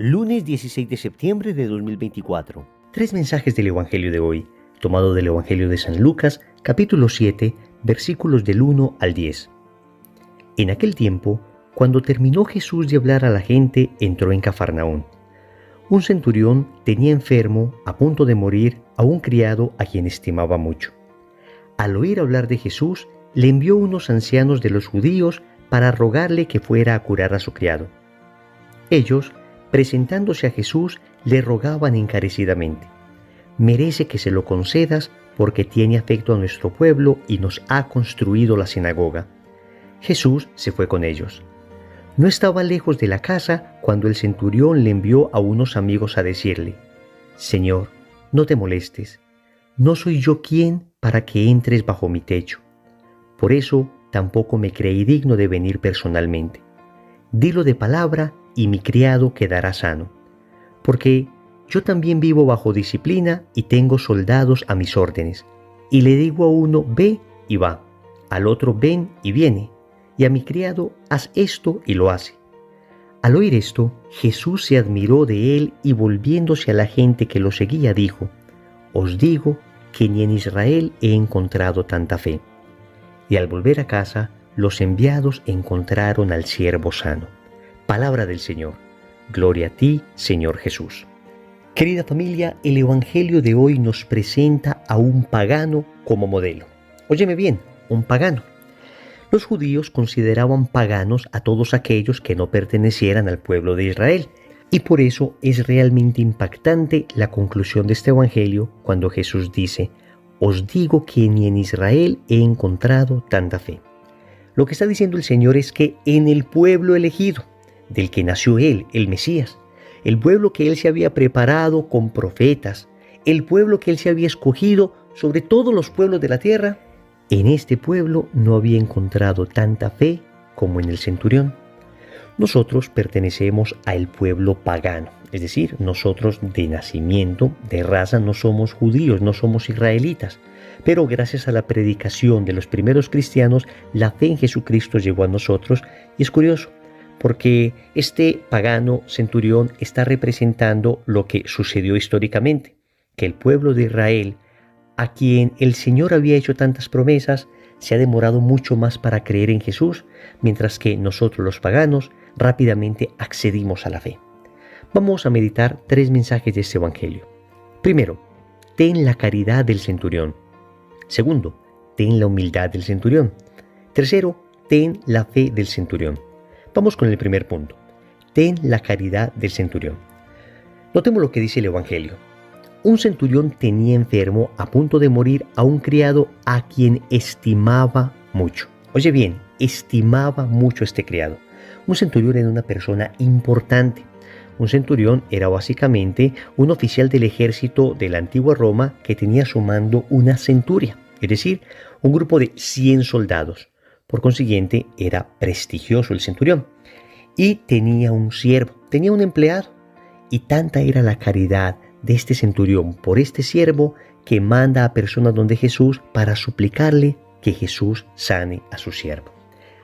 Lunes 16 de septiembre de 2024. Tres mensajes del Evangelio de hoy, tomado del Evangelio de San Lucas, capítulo 7, versículos del 1 al 10. En aquel tiempo, cuando terminó Jesús de hablar a la gente, entró en Cafarnaún. Un centurión tenía enfermo, a punto de morir, a un criado a quien estimaba mucho. Al oír hablar de Jesús, le envió unos ancianos de los judíos para rogarle que fuera a curar a su criado. Ellos, presentándose a Jesús, le rogaban encarecidamente: «Merece que se lo concedas porque tiene afecto a nuestro pueblo y nos ha construido la sinagoga». Jesús se fue con ellos. No estaba lejos de la casa cuando el centurión le envió a unos amigos a decirle: «Señor, no te molestes, no soy yo quien para que entres bajo mi techo. Por eso tampoco me creí digno de venir personalmente. Dilo de palabra y mi criado quedará sano, porque yo también vivo bajo disciplina y tengo soldados a mis órdenes, y le digo a uno ve y va, al otro ven y viene, y a mi criado haz esto y lo hace». Al oír esto, Jesús se admiró de él y volviéndose a la gente que lo seguía dijo: «Os digo que ni en Israel he encontrado tanta fe». Y al volver a casa, los enviados encontraron al siervo sano. Palabra del Señor. Gloria a ti, Señor Jesús. Querida familia, el Evangelio de hoy nos presenta a un pagano como modelo. Óyeme bien, un pagano. Los judíos consideraban paganos a todos aquellos que no pertenecieran al pueblo de Israel. Y por eso es realmente impactante la conclusión de este Evangelio cuando Jesús dice: «Os digo que ni en Israel he encontrado tanta fe». Lo que está diciendo el Señor es que en el pueblo elegido, del que nació Él, el Mesías, el pueblo que Él se había preparado con profetas, el pueblo que Él se había escogido sobre todos los pueblos de la tierra, en este pueblo no había encontrado tanta fe como en el centurión. Nosotros pertenecemos al pueblo pagano, es decir, nosotros de nacimiento, de raza, no somos judíos, no somos israelitas, pero gracias a la predicación de los primeros cristianos, la fe en Jesucristo llegó a nosotros. Y es curioso, porque este pagano centurión está representando lo que sucedió históricamente, que el pueblo de Israel, a quien el Señor había hecho tantas promesas, se ha demorado mucho más para creer en Jesús, mientras que nosotros los paganos rápidamente accedimos a la fe. Vamos a meditar tres mensajes de este Evangelio. Primero, ten la caridad del centurión. Segundo, ten la humildad del centurión. Tercero, ten la fe del centurión. Vamos con el primer punto. Ten la caridad del centurión. Notemos lo que dice el Evangelio. Un centurión tenía enfermo, a punto de morir, a un criado a quien estimaba mucho. Oye bien, estimaba mucho a este criado. Un centurión era una persona importante. Un centurión era básicamente un oficial del ejército de la antigua Roma que tenía a su mando una centuria, es decir, un grupo de 100 soldados. Por consiguiente, era prestigioso el centurión. Y tenía un siervo, tenía un empleado. Y tanta era la caridad de este centurión por este siervo que manda a personas donde Jesús para suplicarle que Jesús sane a su siervo.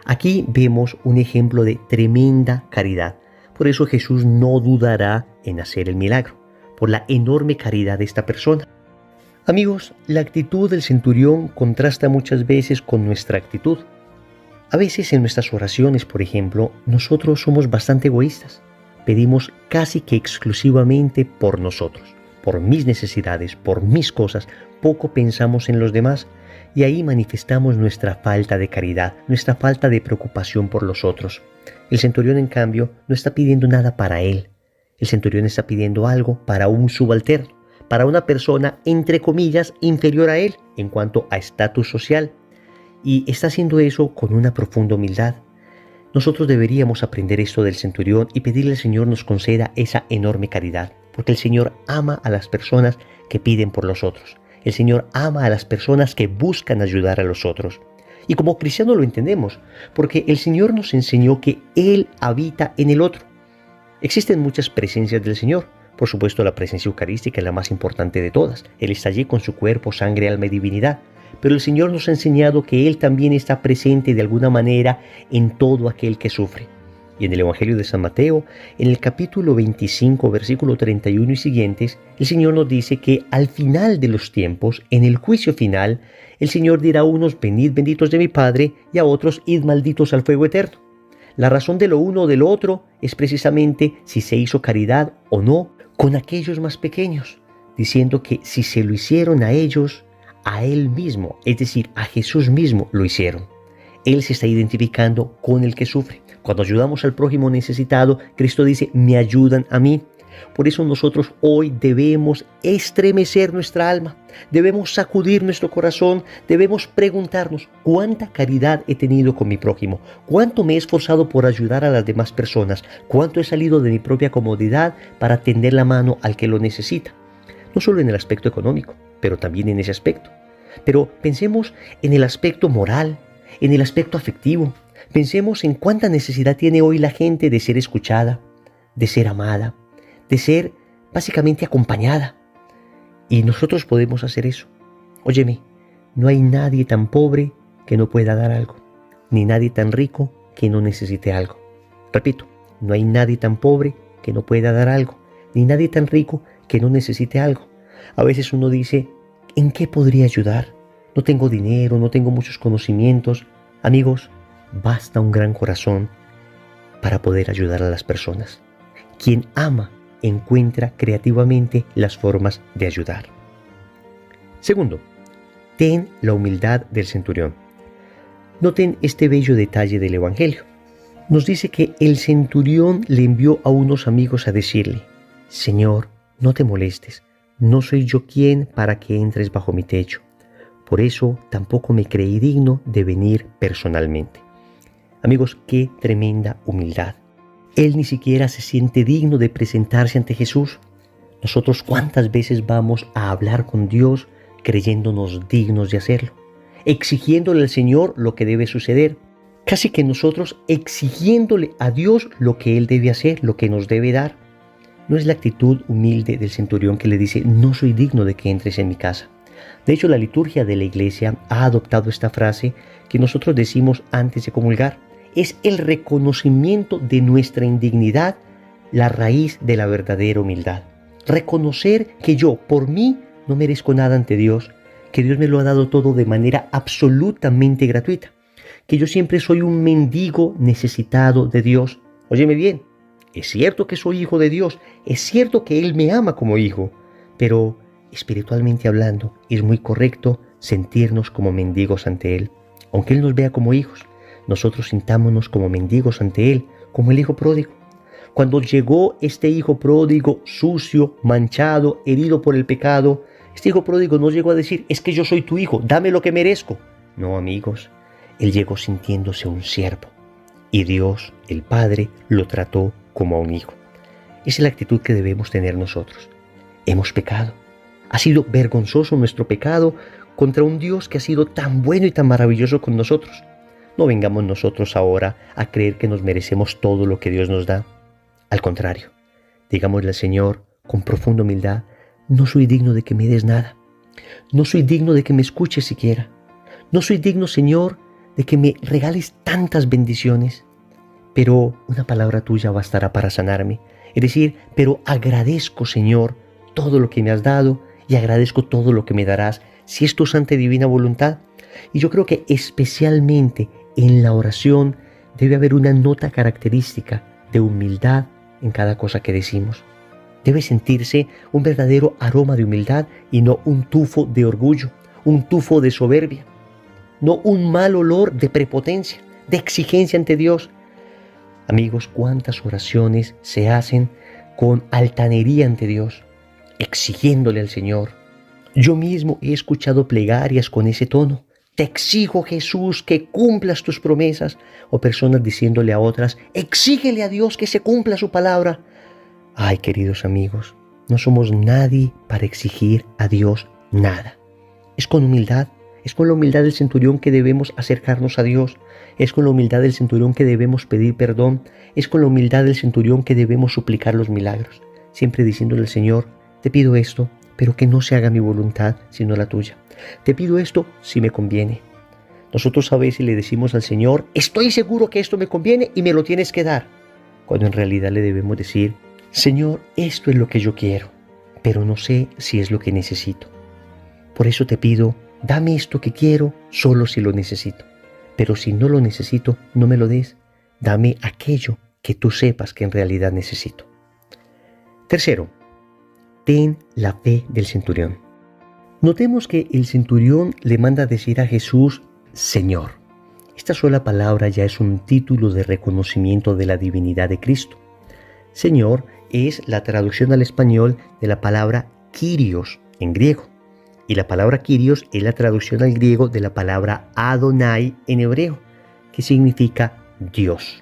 Aquí vemos un ejemplo de tremenda caridad. Por eso Jesús no dudará en hacer el milagro, por la enorme caridad de esta persona. Amigos, la actitud del centurión contrasta muchas veces con nuestra actitud. A veces en nuestras oraciones, por ejemplo, nosotros somos bastante egoístas. Pedimos casi que exclusivamente por nosotros, por mis necesidades, por mis cosas. Poco pensamos en los demás y ahí manifestamos nuestra falta de caridad, nuestra falta de preocupación por los otros. El centurión, en cambio, no está pidiendo nada para él. El centurión está pidiendo algo para un subalterno, para una persona, entre comillas, inferior a él en cuanto a estatus social. Y está haciendo eso con una profunda humildad. Nosotros deberíamos aprender esto del centurión y pedirle al Señor nos conceda esa enorme caridad, porque el Señor ama a las personas que piden por los otros. El Señor ama a las personas que buscan ayudar a los otros. Y como cristianos lo entendemos, porque el Señor nos enseñó que Él habita en el otro. Existen muchas presencias del Señor. Por supuesto, la presencia eucarística es la más importante de todas. Él está allí con su cuerpo, sangre, alma y divinidad. Pero el Señor nos ha enseñado que Él también está presente de alguna manera en todo aquel que sufre. Y en el Evangelio de San Mateo, en el capítulo 25, versículo 31 y siguientes, el Señor nos dice que al final de los tiempos, en el juicio final, el Señor dirá a unos: venid benditos de mi Padre, y a otros: id malditos al fuego eterno. La razón de lo uno o de lo otro es precisamente si se hizo caridad o no con aquellos más pequeños, diciendo que si se lo hicieron a ellos, a Él mismo, es decir, a Jesús mismo lo hicieron. Él se está identificando con el que sufre. Cuando ayudamos al prójimo necesitado, Cristo dice: me ayudan a mí. Por eso nosotros hoy debemos estremecer nuestra alma, debemos sacudir nuestro corazón, debemos preguntarnos: ¿cuánta caridad he tenido con mi prójimo? ¿Cuánto me he esforzado por ayudar a las demás personas? ¿Cuánto he salido de mi propia comodidad para tender la mano al que lo necesita? No solo en el aspecto económico, pero también en ese aspecto. Pero pensemos en el aspecto moral, en el aspecto afectivo. Pensemos en cuánta necesidad tiene hoy la gente de ser escuchada, de ser amada, de ser básicamente acompañada. Y nosotros podemos hacer eso. Óyeme, no hay nadie tan pobre que no pueda dar algo, ni nadie tan rico que no necesite algo. Repito, no hay nadie tan pobre que no pueda dar algo, ni nadie tan rico que no necesite algo. A veces uno dice: ¿en qué podría ayudar? No tengo dinero, no tengo muchos conocimientos. Amigos, basta un gran corazón para poder ayudar a las personas. Quien ama encuentra creativamente las formas de ayudar. Segundo, ten la humildad del centurión. Noten este bello detalle del Evangelio. Nos dice que el centurión le envió a unos amigos a decirle: Señor, no te molestes, no soy yo quien para que entres bajo mi techo. Por eso tampoco me creí digno de venir personalmente. Amigos, qué tremenda humildad. Él ni siquiera se siente digno de presentarse ante Jesús. Nosotros, ¿cuántas veces vamos a hablar con Dios creyéndonos dignos de hacerlo? Exigiéndole al Señor lo que debe suceder. Casi que nosotros exigiéndole a Dios lo que Él debe hacer, lo que nos debe dar. No es la actitud humilde del centurión que le dice: no soy digno de que entres en mi casa. De hecho, la liturgia de la Iglesia ha adoptado esta frase que nosotros decimos antes de comulgar. Es el reconocimiento de nuestra indignidad la raíz de la verdadera humildad. Reconocer que yo, por mí, no merezco nada ante Dios, que Dios me lo ha dado todo de manera absolutamente gratuita, que yo siempre soy un mendigo necesitado de Dios. Óyeme bien, es cierto que soy hijo de Dios, es cierto que Él me ama como hijo, pero espiritualmente hablando, es muy correcto sentirnos como mendigos ante Él. Aunque Él nos vea como hijos, nosotros sintámonos como mendigos ante Él, como el hijo pródigo. Cuando llegó este hijo pródigo sucio, manchado, herido por el pecado, este hijo pródigo no llegó a decir: es que yo soy tu hijo, dame lo que merezco. No, amigos, él llegó sintiéndose un siervo. Y Dios, el Padre, lo trató como a un hijo. Esa es la actitud que debemos tener nosotros. Hemos pecado. Ha sido vergonzoso nuestro pecado contra un Dios que ha sido tan bueno y tan maravilloso con nosotros. No vengamos nosotros ahora a creer que nos merecemos todo lo que Dios nos da. Al contrario, digámosle al Señor con profunda humildad: no soy digno de que me des nada. No soy digno de que me escuches siquiera. No soy digno, Señor, de que me regales tantas bendiciones. Pero una palabra tuya bastará para sanarme. Es decir, pero agradezco, Señor, todo lo que me has dado y agradezco todo lo que me darás, si es tu santa y divina voluntad. Y yo creo que especialmente en la oración debe haber una nota característica de humildad en cada cosa que decimos. Debe sentirse un verdadero aroma de humildad y no un tufo de orgullo, un tufo de soberbia, no un mal olor de prepotencia, de exigencia ante Dios. Amigos, cuántas oraciones se hacen con altanería ante Dios, exigiéndole al Señor. Yo mismo he escuchado plegarias con ese tono: te exijo, Jesús, que cumplas tus promesas. O personas diciéndole a otras: exígele a Dios que se cumpla su palabra. Ay, queridos amigos, no somos nadie para exigir a Dios nada. Es con humildad, es con la humildad del centurión que debemos acercarnos a Dios. Es con la humildad del centurión que debemos pedir perdón. Es con la humildad del centurión que debemos suplicar los milagros. Siempre diciéndole al Señor: te pido esto, pero que no se haga mi voluntad, sino la tuya. Te pido esto si me conviene. Nosotros a veces le decimos al Señor: estoy seguro que esto me conviene y me lo tienes que dar. cuando en realidad le debemos decir: Señor, esto es lo que yo quiero, pero no sé si es lo que necesito. Por eso te pido, dame esto que quiero solo si lo necesito. Pero si no lo necesito, no me lo des. Dame aquello que tú sepas que en realidad necesito. Tercero, ten la fe del centurión. Notemos que el centurión le manda a decir a Jesús, Señor. Esta sola palabra ya es un título de reconocimiento de la divinidad de Cristo. Señor es la traducción al español de la palabra Kyrios en griego. Y la palabra Kyrios es la traducción al griego de la palabra Adonai en hebreo, que significa Dios.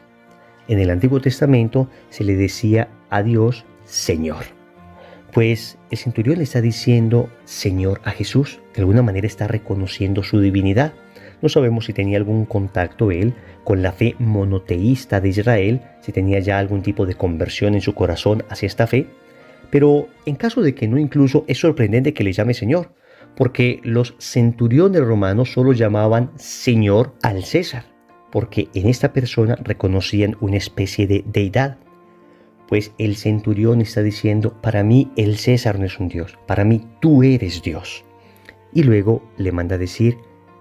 En el Antiguo Testamento se le decía a Dios Señor. Pues el centurión le está diciendo Señor a Jesús. De alguna manera está reconociendo su divinidad. No sabemos si tenía algún contacto él con la fe monoteísta de Israel, si tenía ya algún tipo de conversión en su corazón hacia esta fe. Pero en caso de que no, incluso es sorprendente que le llame Señor, porque los centuriones romanos solo llamaban Señor al César, porque en esta persona reconocían una especie de deidad. Pues el centurión está diciendo, para mí el César no es un Dios, para mí tú eres Dios. Y luego le manda a decir,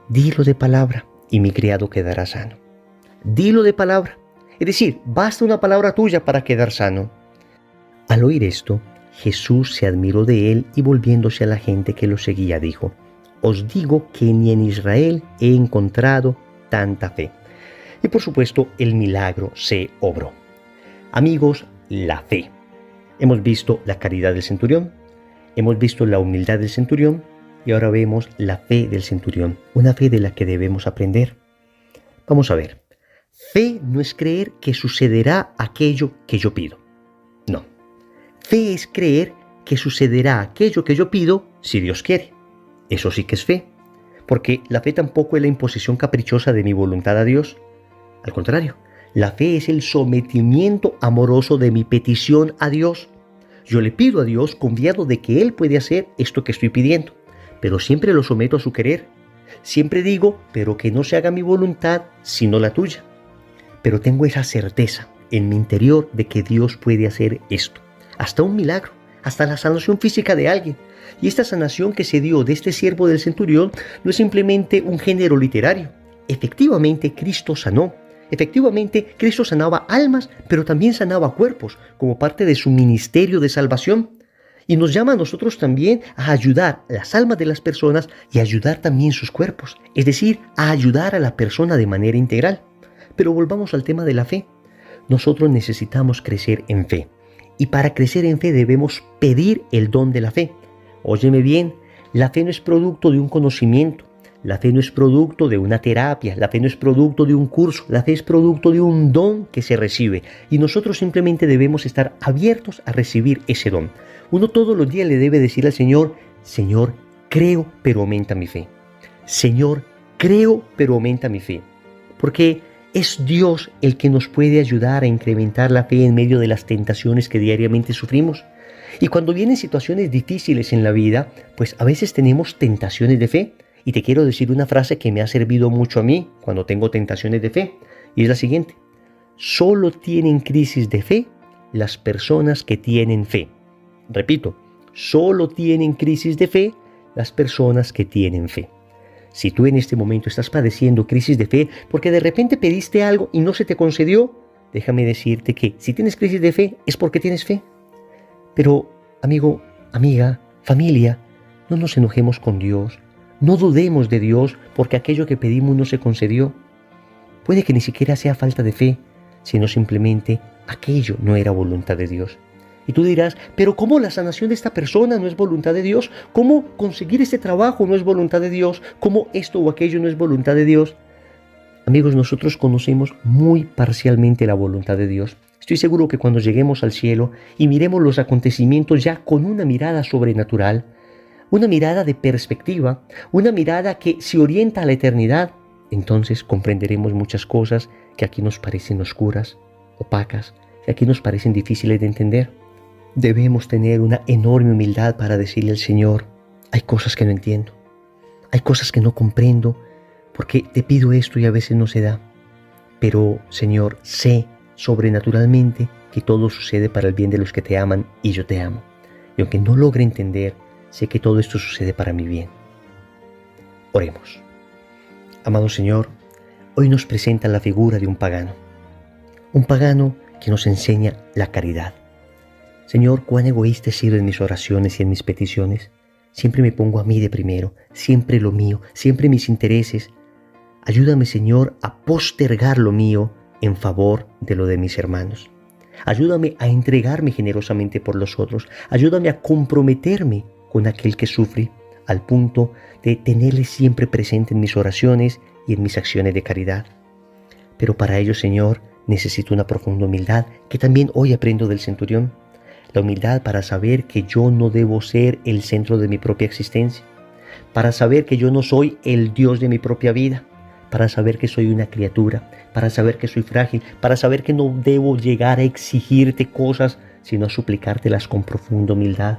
dilo de palabra y mi criado quedará sano. Dilo de palabra, es decir, basta una palabra tuya para quedar sano. Al oír esto, Jesús se admiró de él y volviéndose a la gente que lo seguía dijo, os digo que ni en Israel he encontrado tanta fe. Y por supuesto el milagro se obró. Amigos, la fe. Hemos visto la caridad del centurión, hemos visto la humildad del centurión y ahora vemos la fe del centurión, una fe de la que debemos aprender. Vamos a ver, fe no es creer que sucederá aquello que yo pido. No. Fe es creer que sucederá aquello que yo pido si Dios quiere. Eso sí que es fe, porque la fe tampoco es la imposición caprichosa de mi voluntad a Dios. Al contrario, la fe es el sometimiento amoroso de mi petición a Dios. Yo le pido a Dios confiado de que Él puede hacer esto que estoy pidiendo, pero siempre lo someto a su querer. Siempre digo, pero que no se haga mi voluntad, sino la tuya. Pero tengo esa certeza en mi interior de que Dios puede hacer esto. Hasta un milagro, hasta la sanación física de alguien. Y esta sanación que se dio de este siervo del centurión no es simplemente un género literario. Efectivamente, Cristo sanó. Efectivamente, Cristo sanaba almas, pero también sanaba cuerpos, como parte de su ministerio de salvación. Y nos llama a nosotros también a ayudar las almas de las personas y a ayudar también sus cuerpos. Es decir, a ayudar a la persona de manera integral. Pero volvamos al tema de la fe. Nosotros necesitamos crecer en fe. Y para crecer en fe debemos pedir el don de la fe. Óyeme bien, la fe no es producto de un conocimiento, la fe no es producto de una terapia, la fe no es producto de un curso, la fe es producto de un don que se recibe. Y nosotros simplemente debemos estar abiertos a recibir ese don. Uno todos los días le debe decir al Señor, Señor, creo, pero aumenta mi fe. Señor, creo, pero aumenta mi fe. Porque es Dios el que nos puede ayudar a incrementar la fe en medio de las tentaciones que diariamente sufrimos. Y cuando vienen situaciones difíciles en la vida, pues a veces tenemos tentaciones de fe. Y te quiero decir una frase que me ha servido mucho a mí cuando tengo tentaciones de fe. Y es la siguiente. Solo tienen crisis de fe las personas que tienen fe. Repito, solo tienen crisis de fe las personas que tienen fe. Si tú en este momento estás padeciendo crisis de fe porque de repente pediste algo y no se te concedió, déjame decirte que si tienes crisis de fe es porque tienes fe. Pero, amigo, amiga, familia, no nos enojemos con Dios, no dudemos de Dios porque aquello que pedimos no se concedió. Puede que ni siquiera sea falta de fe, sino simplemente aquello no era voluntad de Dios. Y tú dirás, pero ¿cómo la sanación de esta persona no es voluntad de Dios? ¿Cómo conseguir este trabajo no es voluntad de Dios? ¿Cómo esto o aquello no es voluntad de Dios? Amigos, nosotros conocemos muy parcialmente la voluntad de Dios. Estoy seguro que cuando lleguemos al cielo y miremos los acontecimientos ya con una mirada sobrenatural, una mirada de perspectiva, una mirada que se orienta a la eternidad, entonces comprenderemos muchas cosas que aquí nos parecen oscuras, opacas, que aquí nos parecen difíciles de entender. Debemos tener una enorme humildad para decirle al Señor, hay cosas que no entiendo, hay cosas que no comprendo, porque te pido esto y a veces no se da. Pero, Señor, sé sobrenaturalmente que todo sucede para el bien de los que te aman y yo te amo. Y aunque no logre entender, sé que todo esto sucede para mi bien. Oremos. Amado Señor, hoy nos presenta la figura de un pagano que nos enseña la caridad. Señor, cuán egoísta he sido en mis oraciones y en mis peticiones. Siempre me pongo a mí de primero, siempre lo mío, siempre mis intereses. Ayúdame, Señor, a postergar lo mío en favor de lo de mis hermanos. Ayúdame a entregarme generosamente por los otros. Ayúdame a comprometerme con aquel que sufre, al punto de tenerle siempre presente en mis oraciones y en mis acciones de caridad. Pero para ello, Señor, necesito una profunda humildad que también hoy aprendo del centurión. La humildad para saber que yo no debo ser el centro de mi propia existencia, para saber que yo no soy el Dios de mi propia vida, para saber que soy una criatura, para saber que soy frágil, para saber que no debo llegar a exigirte cosas, sino a suplicártelas con profunda humildad,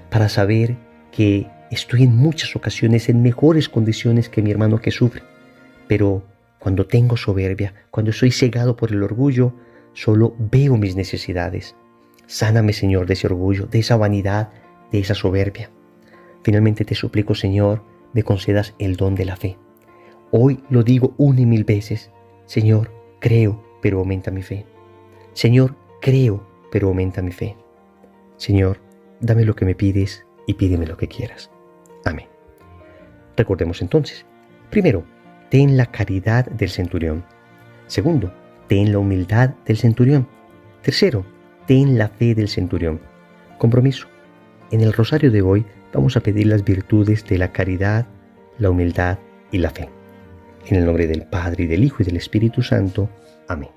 para saber que estoy en muchas ocasiones en mejores condiciones que mi hermano que sufre, pero cuando tengo soberbia, cuando soy cegado por el orgullo, solo veo mis necesidades. Sáname, Señor, de ese orgullo, de esa vanidad, de esa soberbia. Finalmente te suplico, Señor, me concedas el don de la fe. Hoy lo digo 1 y 1000 veces. Señor, creo, pero aumenta mi fe. Señor, creo, pero aumenta mi fe. Señor, dame lo que me pides y pídeme lo que quieras. Amén. Recordemos entonces. Primero, ten la caridad del centurión. Segundo, ten la humildad del centurión. Tercero, ten la fe del centurión. Compromiso. En el rosario de hoy vamos a pedir las virtudes de la caridad, la humildad y la fe. En el nombre del Padre, y del Hijo, y del Espíritu Santo. Amén.